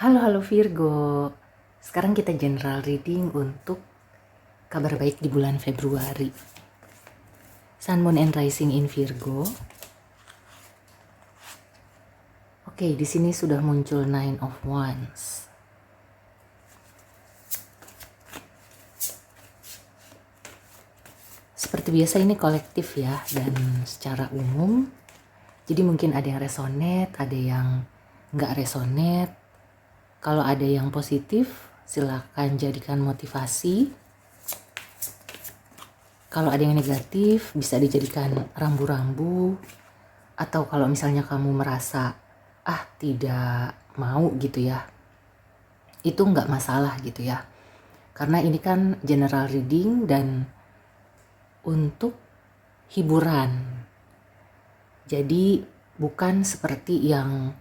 Halo halo Virgo. Sekarang kita general reading untuk kabar baik di bulan Februari. Sun, Moon, and Rising in Virgo. Oke, di sini sudah muncul Nine of Wands. Seperti biasa ini kolektif ya, dan secara umum. Jadi mungkin ada yang resonate, ada yang nggak resonate. Kalau ada yang positif, silakan jadikan motivasi. Kalau ada yang negatif, bisa dijadikan rambu-rambu. Atau kalau misalnya kamu merasa, tidak mau gitu ya, itu nggak masalah gitu ya. Karena ini kan general reading dan untuk hiburan. Jadi bukan seperti yang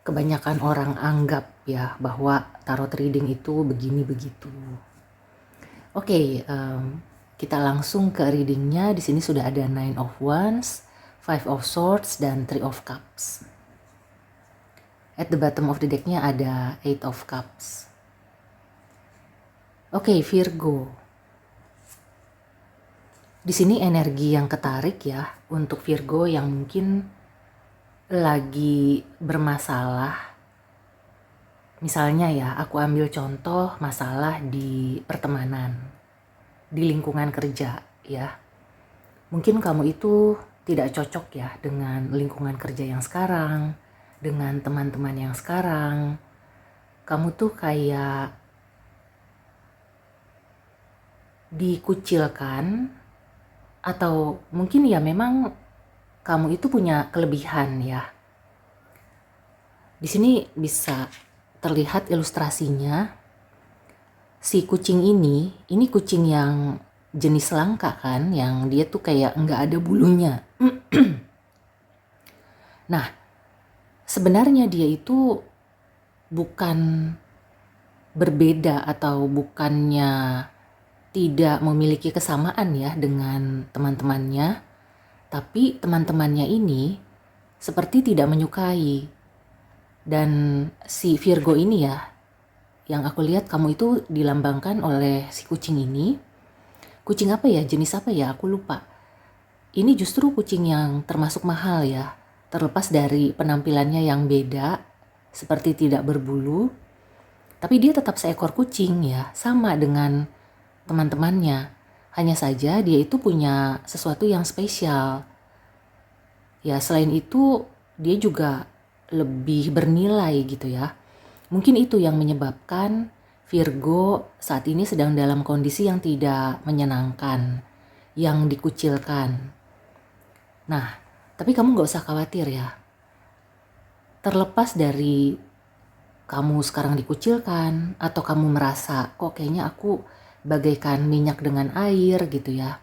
kebanyakan orang anggap ya, bahwa tarot reading itu begini begitu. Oke, kita langsung ke readingnya. Di sini sudah ada Nine of Wands, Five of Swords, dan Three of Cups. At the bottom of the decknya ada Eight of Cups. Oke, Virgo. Di sini energi yang ketarik ya untuk Virgo yang mungkin lagi bermasalah. Misalnya ya, aku ambil contoh masalah di pertemanan, di lingkungan kerja ya. Mungkin kamu itu tidak cocok ya dengan lingkungan kerja yang sekarang, dengan teman-teman yang sekarang. Kamu tuh kayak dikucilkan, atau mungkin ya memang kamu itu punya kelebihan ya. Di sini bisa terlihat ilustrasinya. Si kucing ini kucing yang jenis langka kan, yang dia tuh kayak nggak ada bulunya. Nah, sebenarnya dia itu bukan berbeda atau bukannya tidak memiliki kesamaan ya dengan teman-temannya, tapi teman-temannya ini seperti tidak menyukai. Dan si Virgo ini ya, yang aku lihat kamu itu dilambangkan oleh si kucing ini. Kucing apa ya, jenis apa ya, aku lupa. Ini justru kucing yang termasuk mahal ya, terlepas dari penampilannya yang beda, seperti tidak berbulu. Tapi dia tetap seekor kucing ya, sama dengan teman-temannya. Hanya saja dia itu punya sesuatu yang spesial. Ya, selain itu dia juga lebih bernilai gitu ya. Mungkin itu yang menyebabkan Virgo saat ini sedang dalam kondisi yang tidak menyenangkan, yang dikucilkan. Nah, tapi kamu gak usah khawatir ya. Terlepas dari kamu sekarang dikucilkan, atau kamu merasa kok kayaknya aku bagaikan minyak dengan air gitu ya.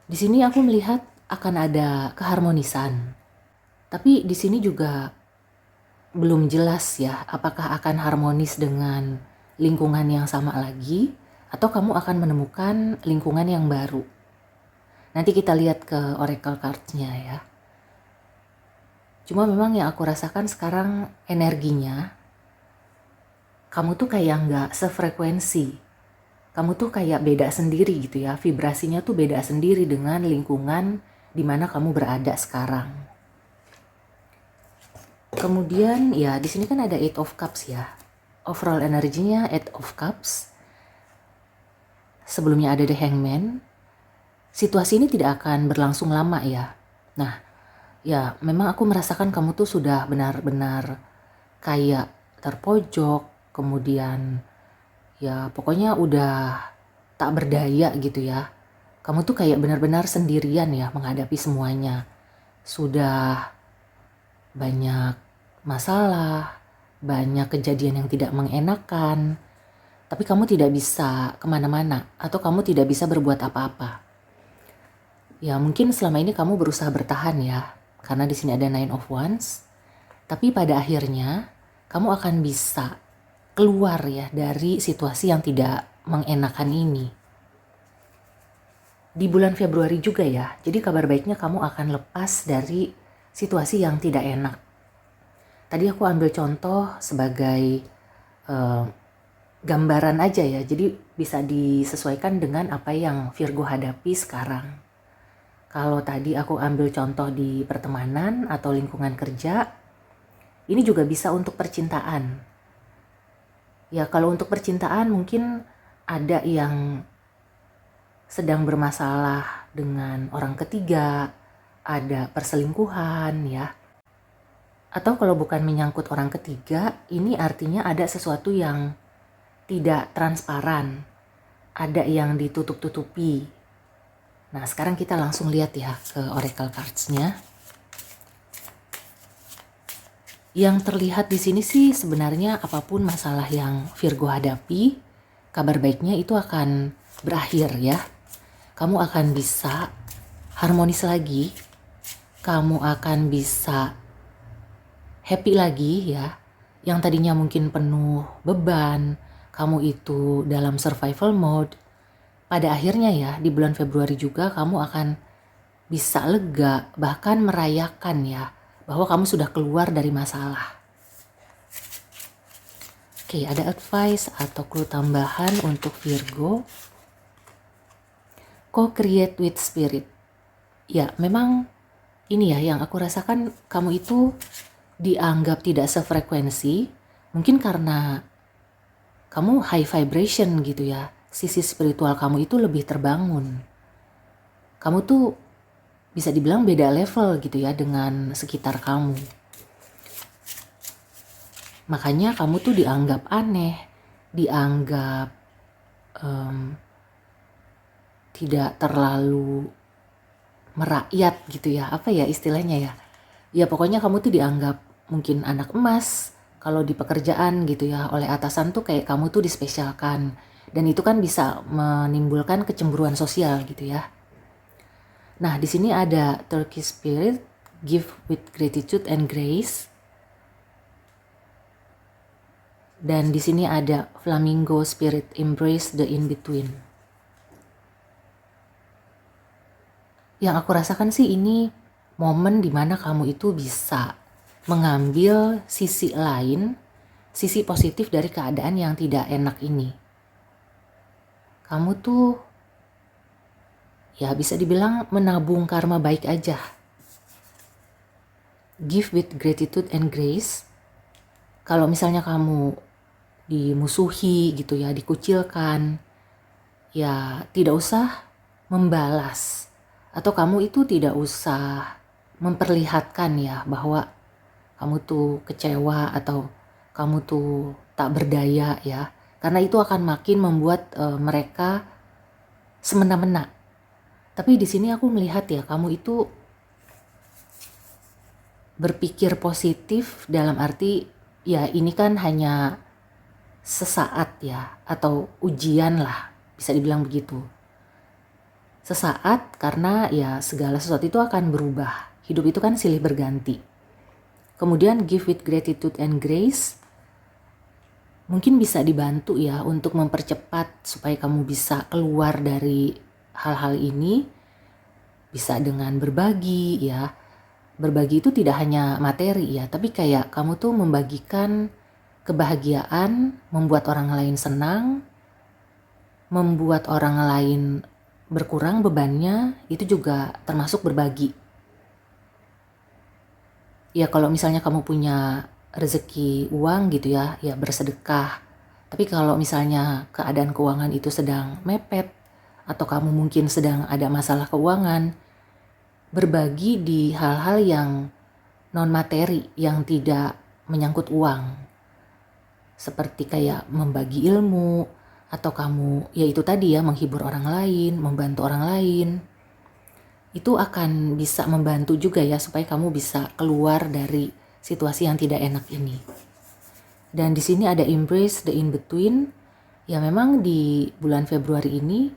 Di sini aku melihat akan ada keharmonisan. Tapi di sini juga belum jelas ya, apakah akan harmonis dengan lingkungan yang sama lagi, atau kamu akan menemukan lingkungan yang baru. Nanti kita lihat ke oracle cards-nya ya. Cuma memang yang aku rasakan sekarang energinya, kamu tuh kayak nggak sefrekuensi. Kamu tuh kayak beda sendiri gitu ya, vibrasinya tuh beda sendiri dengan lingkungan di mana kamu berada sekarang. Kemudian ya di sini kan ada Eight of Cups ya. Overall energinya Eight of Cups. Sebelumnya ada The Hangman. Situasi ini tidak akan berlangsung lama ya. Nah, ya memang aku merasakan kamu tuh sudah benar-benar kayak terpojok, kemudian ya pokoknya udah tak berdaya gitu ya. Kamu tuh kayak benar-benar sendirian ya menghadapi semuanya. Sudah banyak masalah, banyak kejadian yang tidak mengenakan, tapi kamu tidak bisa kemana-mana atau kamu tidak bisa berbuat apa-apa. Ya mungkin selama ini kamu berusaha bertahan ya, karena di sini ada Nine of Wands, tapi pada akhirnya kamu akan bisa keluar ya dari situasi yang tidak mengenakan ini. Di bulan Februari juga ya, jadi kabar baiknya kamu akan lepas dari situasi yang tidak enak. Tadi aku ambil contoh sebagai gambaran aja ya, jadi bisa disesuaikan dengan apa yang Virgo hadapi sekarang. Kalau tadi aku ambil contoh di pertemanan atau lingkungan kerja, ini juga bisa untuk percintaan. Ya kalau untuk percintaan mungkin ada yang sedang bermasalah dengan orang ketiga, ada perselingkuhan ya. Atau kalau bukan menyangkut orang ketiga, ini artinya ada sesuatu yang tidak transparan, ada yang ditutup-tutupi. Nah, sekarang kita langsung lihat ya ke Oracle Cards-nya. Yang terlihat di sini sih sebenarnya apapun masalah yang Virgo hadapi, kabar baiknya itu akan berakhir ya. Kamu akan bisa harmonis lagi, kamu akan bisa happy lagi ya. Yang tadinya mungkin penuh beban, kamu itu dalam survival mode. Pada akhirnya ya di bulan Februari juga kamu akan bisa lega, bahkan merayakan ya bahwa kamu sudah keluar dari masalah. Oke, ada advice atau clue tambahan untuk Virgo. Co-create with spirit. Ya, memang ini ya yang aku rasakan, kamu itu dianggap tidak sefrekuensi, mungkin karena kamu high vibration gitu ya. Sisi spiritual kamu itu lebih terbangun. Kamu tuh bisa dibilang beda level gitu ya dengan sekitar kamu. Makanya kamu tuh dianggap aneh, dianggap tidak terlalu merakyat gitu ya. Apa ya istilahnya ya? Ya pokoknya kamu tuh dianggap mungkin anak emas kalau di pekerjaan gitu ya, oleh atasan tuh kayak kamu tuh dispesialkan, dan itu kan bisa menimbulkan kecemburuan sosial gitu ya. Nah di sini ada Turkish Spirit, give with gratitude and grace, dan di sini ada Flamingo Spirit, embrace the in between. Yang aku rasakan sih ini momen dimana kamu itu bisa mengambil sisi lain, sisi positif dari keadaan yang tidak enak ini. Kamu tuh ya bisa dibilang menabung karma baik aja. Give with gratitude and grace. Kalau misalnya kamu dimusuhi gitu ya, dikucilkan, ya tidak usah membalas. Atau kamu itu tidak usah memperlihatkan ya bahwa kamu tuh kecewa atau kamu tuh tak berdaya ya. Karena itu akan makin membuat mereka semena-mena. Tapi di sini aku melihat ya kamu itu berpikir positif dalam arti ya ini kan hanya sesaat ya, atau ujian lah bisa dibilang begitu. Sesaat karena ya segala sesuatu itu akan berubah. Hidup itu kan silih berganti. Kemudian give with gratitude and grace mungkin bisa dibantu ya untuk mempercepat supaya kamu bisa keluar dari hal-hal ini. Bisa dengan berbagi ya. Berbagi itu tidak hanya materi ya, tapi kayak kamu tuh membagikan kebahagiaan, membuat orang lain senang, membuat orang lain berkurang bebannya, itu juga termasuk berbagi. Ya kalau misalnya kamu punya rezeki uang gitu ya, ya bersedekah. Tapi kalau misalnya keadaan keuangan itu sedang mepet, atau kamu mungkin sedang ada masalah keuangan, berbagi di hal-hal yang non materi, yang tidak menyangkut uang. Seperti kayak membagi ilmu, atau kamu ya itu tadi ya menghibur orang lain, membantu orang lain. Itu akan bisa membantu juga ya supaya kamu bisa keluar dari situasi yang tidak enak ini. Dan di sini ada embrace the in between. Ya memang di bulan Februari ini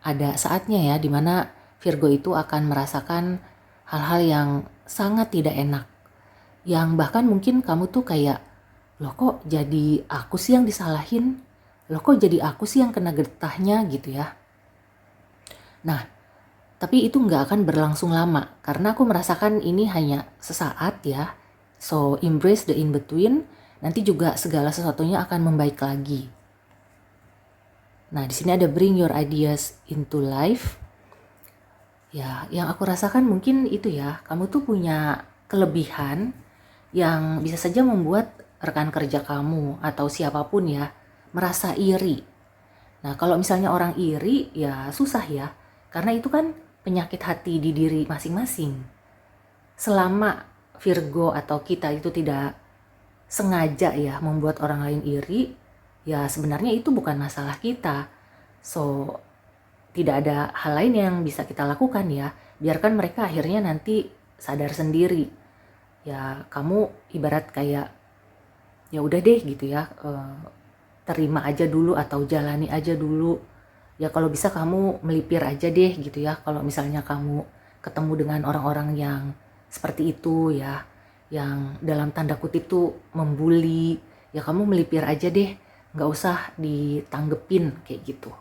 ada saatnya ya dimana Virgo itu akan merasakan hal-hal yang sangat tidak enak. Yang bahkan mungkin kamu tuh kayak, loh kok jadi aku sih yang disalahin? Loh kok jadi aku sih yang kena getahnya gitu ya. Nah, tapi itu nggak akan berlangsung lama karena aku merasakan ini hanya sesaat ya. So embrace the in between, nanti juga segala sesuatunya akan membaik lagi. Nah, di sini ada bring your ideas into life. Ya, yang aku rasakan mungkin itu ya, kamu tuh punya kelebihan yang bisa saja membuat rekan kerja kamu atau siapapun ya merasa iri. Nah, kalau misalnya orang iri ya susah ya, karena itu kan penyakit hati di diri masing-masing. Selama Virgo atau kita itu tidak sengaja ya membuat orang lain iri, ya sebenarnya itu bukan masalah kita. So, tidak ada hal lain yang bisa kita lakukan ya. Biarkan mereka akhirnya nanti sadar sendiri. Ya, kamu ibarat kayak ya udah deh gitu ya, terima aja dulu atau jalani aja dulu. Ya kalau bisa kamu melipir aja deh gitu ya. Kalau misalnya kamu ketemu dengan orang-orang yang seperti itu ya, yang dalam tanda kutip tuh membuli, ya kamu melipir aja deh, nggak usah ditanggepin kayak gitu.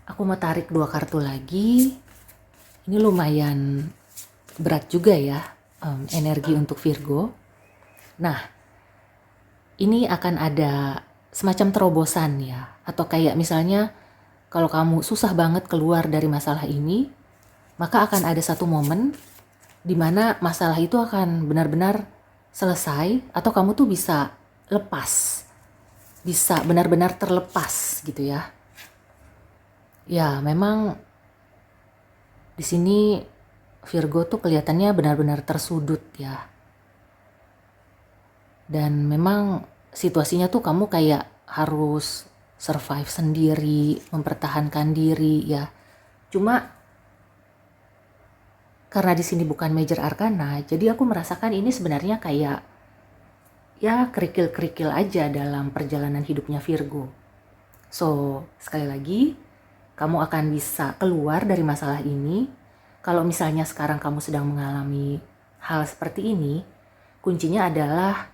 Aku mau tarik 2 kartu lagi. Ini lumayan berat juga ya, energi untuk Virgo. Nah, ini akan ada semacam terobosan ya. Atau kayak misalnya kalau kamu susah banget keluar dari masalah ini, maka akan ada satu momen di mana masalah itu akan benar-benar selesai atau kamu tuh bisa lepas. Bisa benar-benar terlepas gitu ya. Ya, memang di sini Virgo tuh kelihatannya benar-benar tersudut ya. Dan memang situasinya tuh kamu kayak harus survive sendiri, mempertahankan diri ya. Cuma karena di sini bukan major arcana, jadi aku merasakan ini sebenarnya kayak ya kerikil-kerikil aja dalam perjalanan hidupnya Virgo. So, sekali lagi, kamu akan bisa keluar dari masalah ini. Kalau misalnya sekarang kamu sedang mengalami hal seperti ini, kuncinya adalah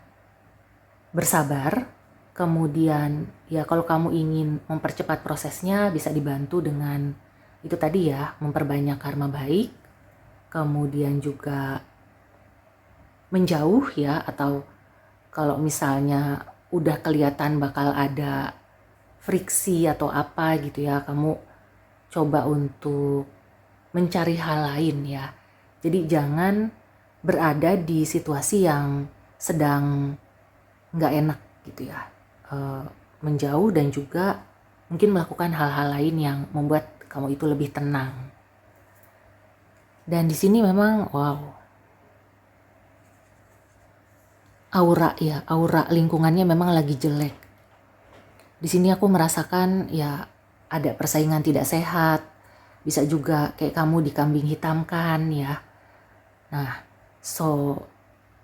bersabar. Kemudian ya kalau kamu ingin mempercepat prosesnya bisa dibantu dengan itu tadi ya, memperbanyak karma baik. Kemudian juga menjauh ya, atau kalau misalnya udah kelihatan bakal ada friksi atau apa gitu ya, kamu coba untuk mencari hal lain ya. Jadi jangan berada di situasi yang sedang nggak enak gitu ya. Menjauh dan juga mungkin melakukan hal-hal lain yang membuat kamu itu lebih tenang. Dan di sini memang wow, aura lingkungannya memang lagi jelek. Di sini aku merasakan ya ada persaingan tidak sehat, bisa juga kayak kamu dikambing hitamkan ya. Nah, so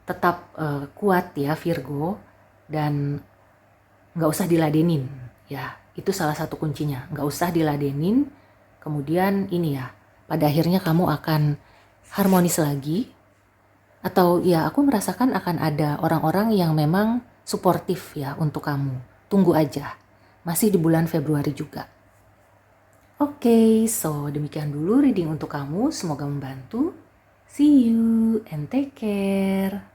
tetap kuat ya Virgo, dan nggak usah diladenin ya. Itu salah satu kuncinya, nggak usah diladenin. Kemudian ini ya, pada akhirnya kamu akan harmonis lagi. Atau ya aku merasakan akan ada orang-orang yang memang suportif ya untuk kamu. Tunggu aja, masih di bulan Februari juga. Oke, so demikian dulu reading untuk kamu. Semoga membantu. See you and take care.